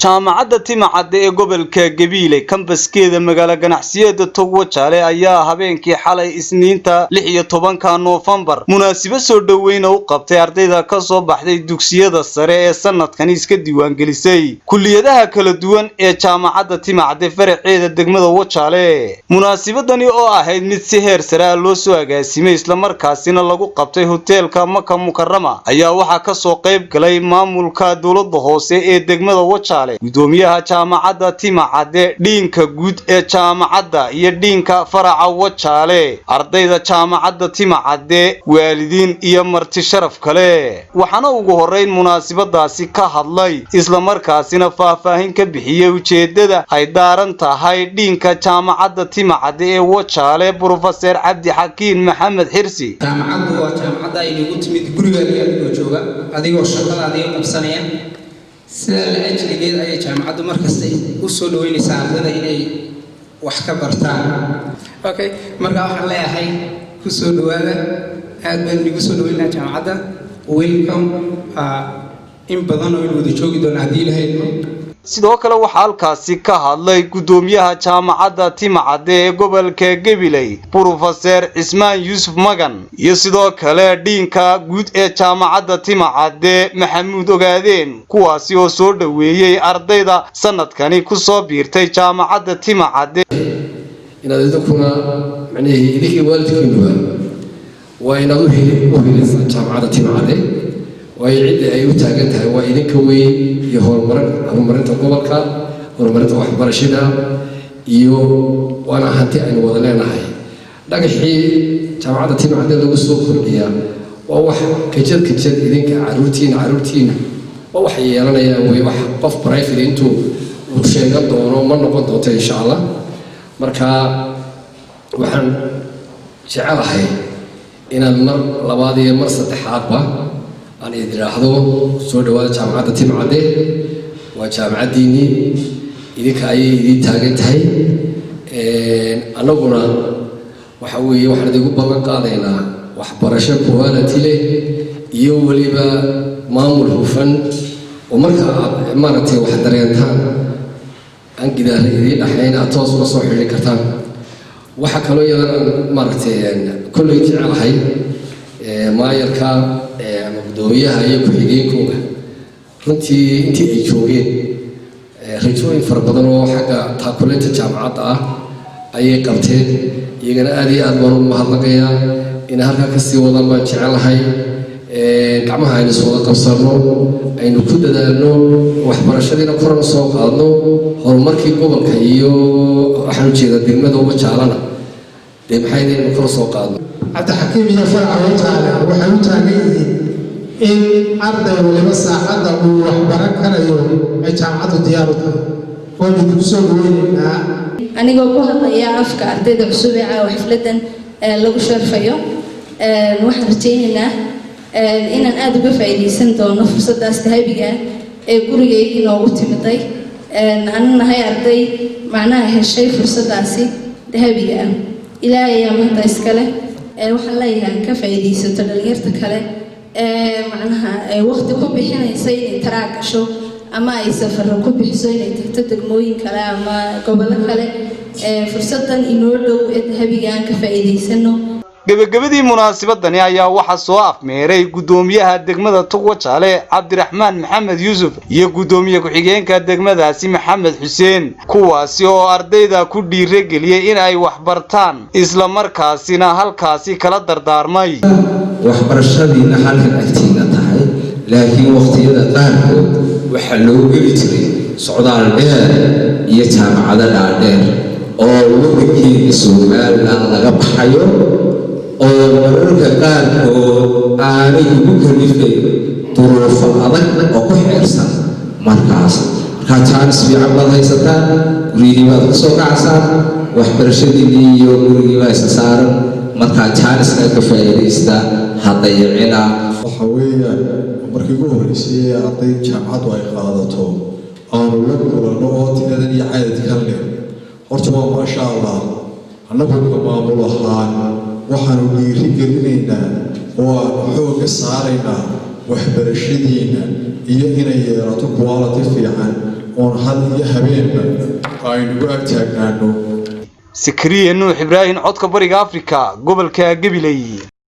jaamacadda Timacadde ee gobolka Gabiley kampaskeeda magaala ganacsiyada Togwajale ayaa habeenkii xalay Isniinta 16 Noofambar munaasabad soo dhaweyn u qabtay ardayda ka soo baxday dugsiyada sare ee sanadkan iska diiwaan gelisay kulliyadaha kala duwan ee jaamacadda Timacadde faraceeda degmada Wajale. Munaasabadani oo ahayd mid si heer sare loo soo agaasimay isla markaasina lagu qabtay hoteelka Maka Mukarrama ayaa waxa ka soo qayb galay maamulka dawladda hoose ee degmada Wajale, gudoomiyaha jaamacadda Timacadde, dhiinka guud ee jaamacadda iyo dhiinka faraca Wajale, ardayda jaamacadda Timacadde, waalidiin iyo marti sharaf kale. Waxaana ugu horeyn munaasabadaasi ka hadlay isla markaasina faahfaahin ka bixiyay ujeedada ay daaran tahay dhiinka jaamacadda Timacadde ee Wajale, Professor Cabdi Xakiin Maxamed Xirsi. jaamacaddu waa jaamacadda ay ugu timid gurigeeda adigoo jooga adigoo shaqadaada qabsanaya sida la ajligeed ay jaamacaddu markasta u soo dhaweynaysaa ardayda inay wax ka bartaan. Okay, marka waxaan leeyahay ku soo dhawaada aad baan ugu soo dhaweynaa jaamacadda. Welcome in badan oo wada joogi doona hadii la hayno. sidoo kale waxa halkaasi ka hadlay gudoomiyaha jaamacadda Timacadde ee gobolka Gabiley, Professor Ismaan Yuusuf Magan, iyo sidoo kale dhiinka guud ee jaamacadda Timacadde Maxamuud Ogaadeen, kuwaasi oo soo dhaweeyay ardayda sanadkani ku soo biirtay jaamacadda Timacadde. inaad kuna macnaheedu idinka waalidkiina waa inaad u helaysaa jaamacadda Timacadde way cid ay u taagan tahay waa idinka weyn iyo horumarinta gobolka, horumarinta waxbarashada iyo waana hanti aynu wada leenahay. dhagaxii jaamacadda Timacadde lagu soo kordhiyaa waa wax ka jir idinka caruurtiina waa wax yeelanaya way wax qof private intuu uu sheegan doono ma noqon doonto insha Allah. marka waxaan jecelahay inaan mar labaad iyo mar saddexaadba aan idiraahdo soo dhawaada jaamacadda Timacadde waa jaamacaddiini idinka ay idin taagan tahay. anaguna waxa weeye waxaan idinku ballan qaadaynaa waxbarasho quality leh iyo waliba maamul hufan oo marka aad maaragtay wax dareentaan aan gidaar idin dhaxayn aad toos uga soo xiriiri kartaan. waxa kaloo iyadana maaragtay kulli jecelahay maayarka gudoomiyaha iyo ku-xigeenkooda runtii intii ay joogeen rajooyin fara badan oo xagga taakuleynta jaamacadda ah ayay qabteen. iyagana aad iyo aad baan ugu mahadnaqayaa inay halkaa kasii wadaan baan jecelahay. gacmaha aynu soo qabsano aynu ku dadaalno waxbarashadiina koran u soo qaadno horumarkii gobolka iyo waxaan ujeedaa degmada Wajaalana dee maxay inaynu kor soo qaadno. Cabdi Xakiin iyo faraca Wajale waxay u taagan yihiin in arday waliba saacada uu waxbaran karayo ay jaamacaddu diyaar u tahay. waan idinku soo dhaweynaa anigoo ku hadlaya afka ardayda cusub ee xafladan lagu sharfayo. waxaan rajaynaynaa inaan aad uga faa'iideysan doono fursadaas dahabiga ee gurigeyga inoogu timiday. anna nahay arday macnaha heshay fursadaasi dahabiga ah. ilaahay ayaa maanta iskale. waxaan leeyahay ka faa'iideysato dhalinyarta kale macnaha waqti ku bixinaysa inay taraag gasho ama ay safar ku bixiso inay tagto degmooyin kale ama gobollo kale. fursadan inoo dhow ee dahabiga aan ka faa'iideysano. gabagabadii munaasabadani ayaa waxa soo afmeeray gudoomiyaha degmada Togwajale Cabdiraxmaan Maxamed Yuusuf iyo gudoomiye ku-xigeenka degmadaasi Maxamed Xuseen, kuwaasi oo ardayda ku dhiirigeliyay in ay wax bartaan isla markaasina halkaasi kala dardaarmay. waxbarashadiina halkan agtiina tahay laakiin waqtiyada qaarkood waxa loo geli jiray socdaal dheer iyo jaamacado dhaadheer oo waqtigeeda Soomaaliland laga baxayo oo mararka qaarkood aanay ugu kalifay duruufo adag oo ku xeersan. markaas jaanis fiican baad haysataan, gurigii baad ka soo kacsaan, waxbarashadiinii iyo gurigii baa isa saaran. markaa jaaniska ka faa'iidaysta haddayicina waxa weeyaan markii ugu horreysay arday jaamacaddu ay qaadato aanu la kulanno oo tiradan iyo caadadkan leh horta waa maasha Allah. annagu ka maamul ahaan waxaanu dhiirigelinaynaa oo aan xooga saaraynaa waxbarashadiina iyo inay yeelato quality fiican oon had iyo habeenba aynugu ag taagnaano Sikriye Nuux Ibrahim codka bariga Afrika gobolka Gabiley